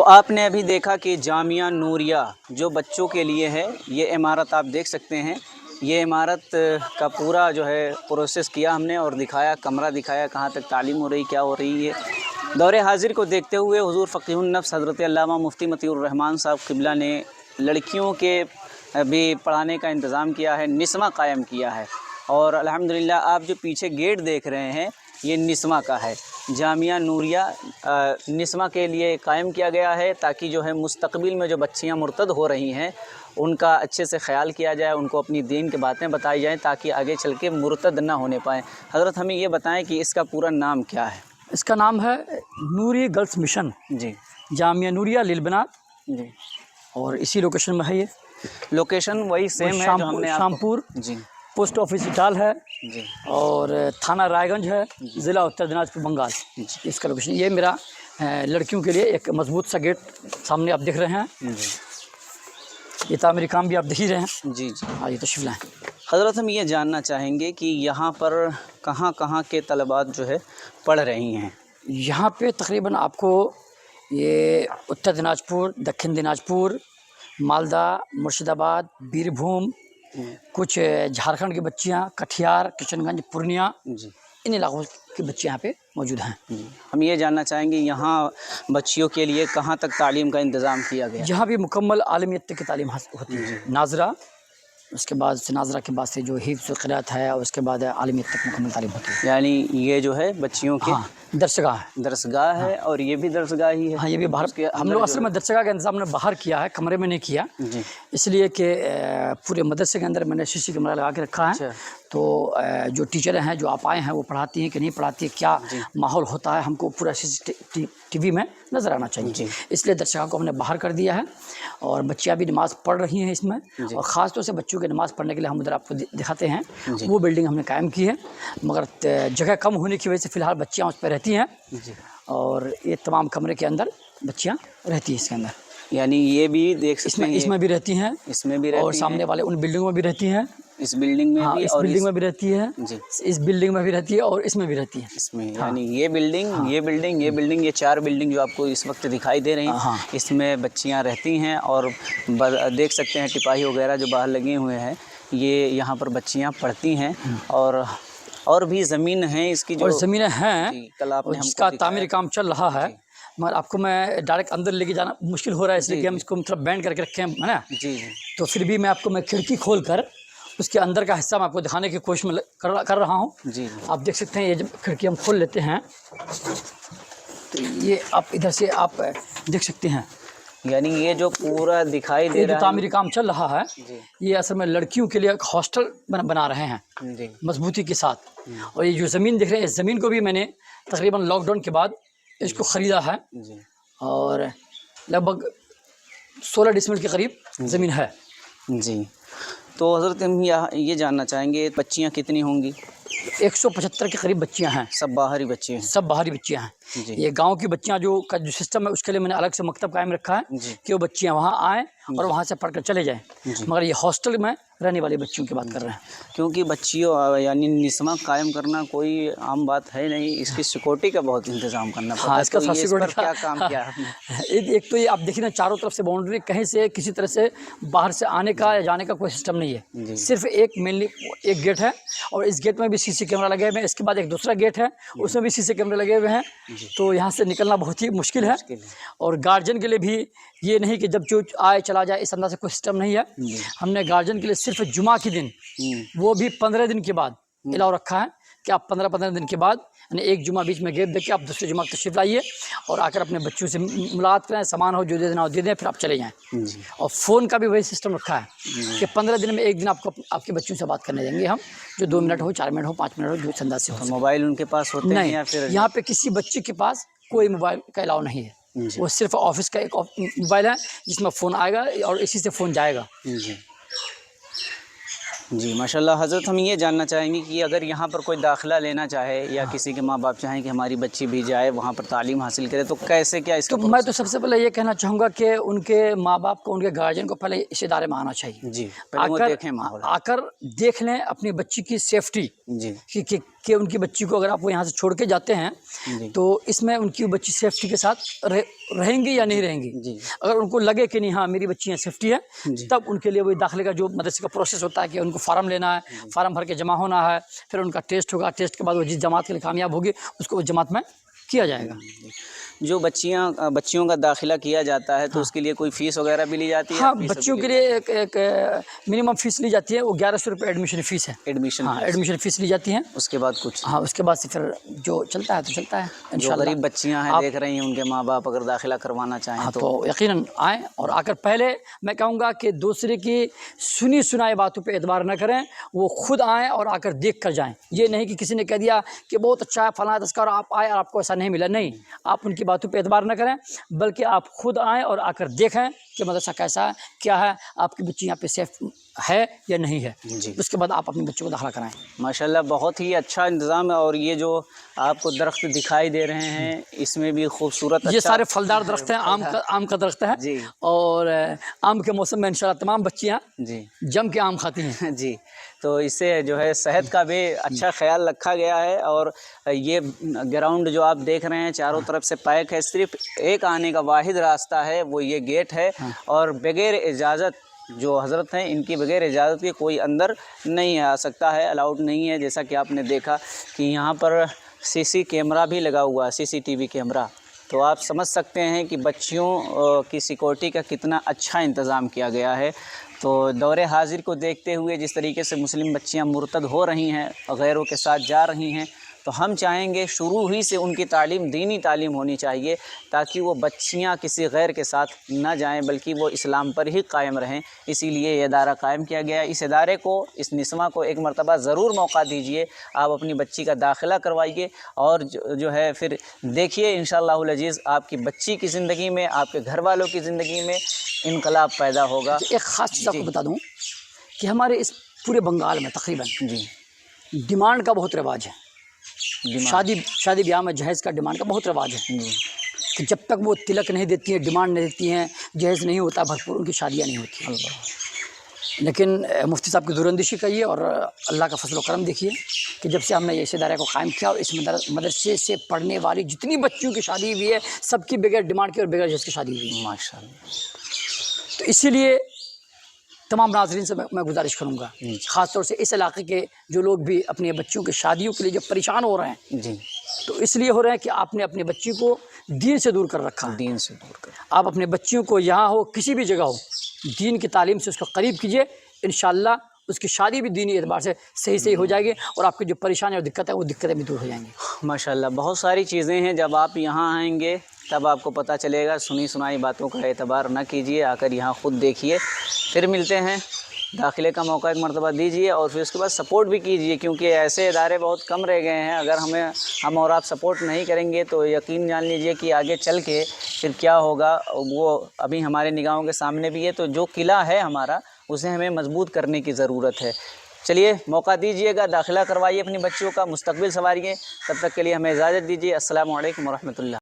तो आपने अभी देखा कि जामिया नूरिया जो बच्चों के लिए है, ये इमारत आप देख सकते हैं। ये इमारत का पूरा जो है प्रोसेस किया हमने और दिखाया, कमरा दिखाया, कहाँ तक तालीम हो रही, क्या हो रही है। दौरे हाजिर को देखते हुए हुज़ूर फ़क़ीहुन नफ़्स हज़रत अल्लामा मुफ्ती मतीउर रहमान साहब क़िबला ने लड़कियों के भी पढ़ाने का इंतज़ाम किया है, निस्मा कायम किया है। और अल्हम्दुलिल्लाह आप जो पीछे गेट देख रहे हैं ये निस्मा का है। जामिया नूरिया निस्मा के लिए कायम किया गया है ताकि जो है मुस्तक़बिल में जो बच्चियां मुर्तद हो रही हैं उनका अच्छे से ख़याल किया जाए, उनको अपनी दीन की बातें बताई जाएं ताकि आगे चल के मुर्तद ना होने पाएँ। हज़रत हमें ये बताएं कि इसका पूरा नाम क्या है? इसका नाम है नूरी गर्ल्स मिशन जी, जामिया नूरिया लिलबनात। जी। और इसी लोकेशन में है ये। लोकेशन वही सेम है जो हमने आपको। शामपुर जी, पोस्ट ऑफिस इटाल है जी, और थाना रायगंज है, ज़िला उत्तर दिनाजपुर बंगाल। इसका लोकेशन ये मेरा लड़कियों के लिए एक मजबूत सा गेट सामने आप देख रहे हैं। जी, ये तामीरी काम भी आप देख ही रहे हैं। जी, जी। आइए तशरीफ़ लाएँ। हज़रत हम ये जानना चाहेंगे कि यहाँ पर कहाँ-कहाँ के तलबात जो है पढ़ रही हैं? यहाँ पे तकरीबन आपको ये उत्तर दिनाजपुर, दक्षिण दिनाजपुर, मालदा, मुर्शिदाबाद, बीरभूम, कुछ झारखंड की बच्चियाँ, कटिहार, किशनगंज, पूर्णिया, जी, इन इलाकों की बच्चियाँ यहाँ पे मौजूद हैं। जी। हम ये जानना चाहेंगे यहाँ बच्चियों के लिए कहाँ तक तालीम का इंतज़ाम किया गया? यहाँ भी मुकम्मल आलमियत तक की तालीम हासिल होती है। नाजरा, उसके बाद से नाजरा के बाद से जो हिफ्ज़ और क़िराअत है और उसके बाद आलमियत तक मुकम्मल तालीम होती है। यानी ये जो है बच्चियों के हाँ, दरसगाह है। दरसगाह है और ये भी दरसगाह ही है? हाँ, ये भी बाहर उसके हम अंदर लोग जो असल में दरसगाह का इंतज़ाम हमने बाहर किया है, कमरे में नहीं किया। जी, इसलिए कि पूरे मदरसे के अंदर मैंने सीसी कैमरा लगा के रखा है। अच्छा। तो जो टीचरें हैं जो आप आए हैं वो पढ़ाती हैं कि नहीं पढ़ाती है, क्या माहौल होता है, हमको पूरा CCTV में नज़र आना चाहिए। जी। इसलिए दरसगाह को हमने बाहर कर दिया है और बच्चियाँ भी नमाज़ पढ़ रही हैं इसमें। और ख़ास तौर से बच्चों की नमाज़ पढ़ने के लिए हम उधर आपको दिखाते हैं, वो बिल्डिंग हमने कायम की है। मगर जगह कम होने की वजह से फ़िलहाल बच्चियाँ उस पर रहती हैं जी। और ये तमाम कमरे के अंदर बच्चियाँ रहती हैं इसके अंदर। यानी ये भी देख सकते हैं, इसमें भी रहती हैं, इसमें भी रहती और सामने वाले उन बिल्डिंगों में भी रहती हैं। इस बिल्डिंग में हाँ, भी इस और बिल्डिंग में भी रहती है, जी, इस बिल्डिंग में भी रहती है और इसमें भी रहती है। इसमें हाँ। यानी ये बिल्डिंग, ये बिल्डिंग, ये बिल्डिंग, ये 4 बिल्डिंग जो आपको इस वक्त दिखाई दे रही हैं, हाँ। इसमें बच्चियां रहती हैं और देख सकते हैं टिपाही वगैरह जो बाहर लगे हुए हैं, ये यहाँ पर बच्चियां पढ़ती हैं। और भी ज़मीन है इसकी जो और ज़मीनें हैं जी, कल आपने हमको जिसका दिखाया तामीरी काम चल रहा है, मगर आपको मैं डायरेक्ट अंदर लेके जाना मुश्किल हो रहा है, इसलिए कि हम इसको मतलब बैंड करके रखे हैं, है ना। जी, जी, तो फिर भी मैं खिड़की खोल कर उसके अंदर का हिस्सा मैं आपको दिखाने की कोशिश में कर रहा हूँ। जी, जी। आप देख सकते हैं, ये जब खिड़की हम खोल लेते हैं तो ये आप इधर से आप देख सकते हैं। यानी ये जो पूरा दिखाई दे ये जो रहा है, तामीरी काम चल रहा है, ये असल में लड़कियों के लिए एक हॉस्टल बना रहे हैं जी, मजबूती के साथ। और ये जो ज़मीन दिख रही है, इस ज़मीन को भी मैंने तकरीबन लॉकडाउन के बाद इसको ख़रीदा है जी, और लगभग 16 डिसमिल के करीब ज़मीन है। जी। तो हज़रत हम ये जानना चाहेंगे बच्चियाँ कितनी होंगी? 175 के करीब बच्चियां हैं। सब बाहरी बच्चे हैं? सब बाहरी बच्चियां हैं। जी, ये गांव की बच्चियां जो सिस्टम है उसके लिए मैंने अलग से मकतब कायम रखा है जी, कि वो बच्चियां वहां आएँ और वहां से पढ़कर चले जाएं। जी। मगर ये हॉस्टल में रहने वाली बच्चियों की बात कर रहे हैं। क्योंकि बच्चियों यानी निस्मा कायम करना कोई आम बात है नहीं, इसकी सिक्योरिटी का बहुत इंतज़ाम करना पड़ता है। हाँ, इसका तो ये इस पर सिक्योरिटी क्या काम किया आपने? एक तो ये आप देखिए ना, चारों तरफ से बाउंड्री, कहीं से किसी तरह से बाहर से आने का या जाने का कोई सिस्टम नहीं है। सिर्फ मेनली एक गेट है और इस गेट में भी सीसी कैमरा लगे हुए हैं। इसके बाद एक दूसरा गेट है, उसमें भी सीसी कैमरे लगे हुए हैं। तो यहाँ से निकलना बहुत ही मुश्किल है। और गार्जियन के लिए भी ये नहीं कि जब जो आए चला जाए, इस अंदाज से कोई सिस्टम नहीं है। हमने गार्जियन के लिए सिर्फ जुमा के दिन, वो भी 15 दिन के बाद अलाउ रखा है कि आप 15 दिन के बाद, यानी एक जुमा बीच में गैप देके आप दूसरे जुमा तशरीफ़ लाइए और आकर अपने बच्चों से मुलाकात करें, सामान हो जो दे देना हो दे दें, फिर आप चले जाएं। और फ़ोन का भी वही सिस्टम रखा है कि 15 दिन में एक दिन आपको आपके बच्चों से बात करने देंगे हम, जो 2 मिनट हो, 4 मिनट हो, 5 मिनट हो, जो अंदाज से हो। मोबाइल उनके पास होते हैं या फिर? यहाँ पे किसी बच्चे के पास कोई मोबाइल का अलाउ नहीं है। वो सिर्फ ऑफिस का एक मोबाइल है जिसमें फ़ोन आएगा और इसी से फ़ोन जाएगा। जी, जी, माशाल्लाह। हज़रत हम ये जानना चाहेंगे कि अगर यहाँ पर कोई दाखिला लेना चाहे या किसी के माँ बाप चाहें कि हमारी बच्ची भी जाए वहाँ पर तालीम हासिल करे, तो कैसे क्या इसका? तो मैं तो सबसे पहले ये कहना चाहूँगा कि उनके माँ बाप को, उनके गार्जियन को पहले इस इदारे में आना चाहिए। जी, पहले वो देखें माहौल। आकर देख लें अपनी बच्ची की सेफ्टी जी, कि कि उनकी बच्ची को अगर आप वो यहाँ से छोड़ के जाते हैं जी। तो इसमें उनकी बच्ची सेफ्टी के साथ रहेंगी या नहीं रहेंगी। जी। अगर उनको लगे कि नहीं हाँ मेरी बच्ची यहाँ सेफ्टी है, जी। तब उनके लिए वही दाखिले का जो मदरसे का प्रोसेस होता है कि उनको फार्म लेना है, फार्म भर के जमा होना है, फिर उनका टेस्ट होगा, टेस्ट के बाद वो जिस जमात के लिए कामयाब होगी उसको उस जमात में किया जाएगा। जो बच्चियों का दाखिला किया जाता है तो उसके लिए कोई फ़ीस वगैरह भी ली जाती है? हाँ, बच्चियों के लिए एक मिनिमम फ़ीस ली जाती है, वो 1100 रुपये एडमिशन फ़ीस है। एडमिशन हाँ, एडमिशन फ़ीस ली जाती है। उसके बाद कुछ? हाँ, उसके बाद से फिर जो चलता है तो चलता है जो इंशाल्लाह। गरीब बच्चियां हैं देख रही हैं, उनके माँ बाप अगर दाखिला करवाना चाहें हाँ, तो यकीनन आएँ और आकर पहले मैं कहूँगा कि दूसरे की सुनी सुनाई बातों पे एतबार न करें, वो खुद आएँ और आकर देख कर जाएँ। ये नहीं कि किसी ने कह दिया कि बहुत अच्छा है फलाना दस का और आप आए और आपको ऐसा नहीं मिला, नहीं, आप उनकी बातों पे एतबार न करें, बल्कि आप खुद आएँ और आकर देखें कि मदरसा कैसा है, क्या है, आपकी बच्ची यहाँ पे सेफ है या नहीं है। जी। उसके बाद आप अपने बच्चों को दाखिला कराएं। माशाल्लाह बहुत ही अच्छा इंतज़ाम है। और ये जो आपको दरख्त दिखाई दे रहे हैं इसमें भी खूबसूरत ये सारे फलदार दरख्त हैं, आम का दरख्त है जी। और आम के मौसम में इंशाल्लाह तमाम बच्चियाँ जी जम के आम खाती हैं। जी। तो इससे जो है सेहत का भी अच्छा ख्याल रखा गया है। और ये ग्राउंड जो आप देख रहे हैं चारों तरफ से पैक है, सिर्फ एक आने का वाहिद रास्ता है, वो ये गेट है। और बगैर इजाज़त जो हज़रत हैं इनकी बगैर इजाज़त के कोई अंदर नहीं आ सकता है, अलाउड नहीं है। जैसा कि आपने देखा कि यहाँ पर सीसी कैमरा भी लगा हुआ है, सीसीटीवी कैमरा। तो आप समझ सकते हैं कि बच्चियों की सिक्योरिटी का कितना अच्छा इंतज़ाम किया गया है। तो दौरे हाजिर को देखते हुए जिस तरीके से मुस्लिम बच्चियां मुर्तद हो रही हैं और गैरों के साथ जा रही हैं, तो हम चाहेंगे शुरू ही से उनकी तालीम दीनी तालीम होनी चाहिए, ताकि वो बच्चियां किसी गैर के साथ ना जाएं, बल्कि वो इस्लाम पर ही कायम रहें। इसीलिए ये इदारा कायम किया गया। इस इदारे को, इस निस्मा को एक मरतबा ज़रूर मौका दीजिए, आप अपनी बच्ची का दाखिला करवाइए और जो है फिर देखिए इंशाअल्लाहुल अज़ीज़ आपकी बच्ची की ज़िंदगी में, आपके घर वालों की ज़िंदगी में इनकलाब पैदा होगा। एक ख़ास चीज़ आपको बता दूं कि हमारे इस पूरे बंगाल में तकरीबन जी डिमांड का बहुत रिवाज है। शादी ब्याह में जहेज़ का डिमांड का बहुत रिवाज है कि जब तक वो तिलक नहीं देती हैं, डिमांड नहीं देती हैं, जहेज़ नहीं होता भरपूर, उनकी शादियाँ नहीं होती हैं। लेकिन मुफ्ती साहब की दूरअंदेशी कहिए और अल्लाह का फजल व करम देखिए कि जब से हमने इस इदारे को कायम किया और इस मदरसे से पढ़ने वाली जितनी बच्चियों की शादी हुई है, सबकी बगैर डिमांड की और बगैर जहेज़ की शादी हुई है माशाअल्लाह। तो इसीलिए तमाम नाज़रीन से मैं गुजारिश करूँगा, ख़ास तौर से इस इलाके के जो लोग भी अपनी बच्चियों की शादियों के लिए जो परेशान हो रहे हैं जी, तो इसलिए हो रहे हैं कि आपने अपनी बच्ची को दीन से दूर कर रखा है। दीन से दूर कर। आप अपने बच्चियों को यहाँ हो किसी भी जगह हो, दीन की तालीम से उसको करीब कीजिए, इंशाअल्लाह उसकी शादी भी दीनी एतबार से सही हो जाएगी और आपकी जो परेशानी और दिक्कत है वो दिक्कतें भी दूर हो जाएंगी। माशाअल्लाह बहुत सारी चीज़ें हैं, जब आप यहाँ आएंगे तब आपको पता चलेगा। सुनी सुनाई बातों का एतबार न कीजिए, आकर यहाँ ख़ुद देखिए। फिर मिलते हैं, दाखिले का मौका एक मरतबा दीजिए और फिर उसके बाद सपोर्ट भी कीजिए, क्योंकि ऐसे इदारे बहुत कम रह गए हैं। अगर हम और आप सपोर्ट नहीं करेंगे तो यकीन जान लीजिए कि आगे चल के फिर क्या होगा वो अभी हमारे निगाहों के सामने भी है। तो जो किला है हमारा, उसे हमें मजबूत करने की ज़रूरत है। चलिए मौका दीजिएगा, दाखिला करवाइए अपनी बच्चियों का, मुस्तकबिल संवारिए। तब तक के लिए हमें इजाज़त दीजिए। अस्सलामु अलैकुम व रहमतुल्लाह।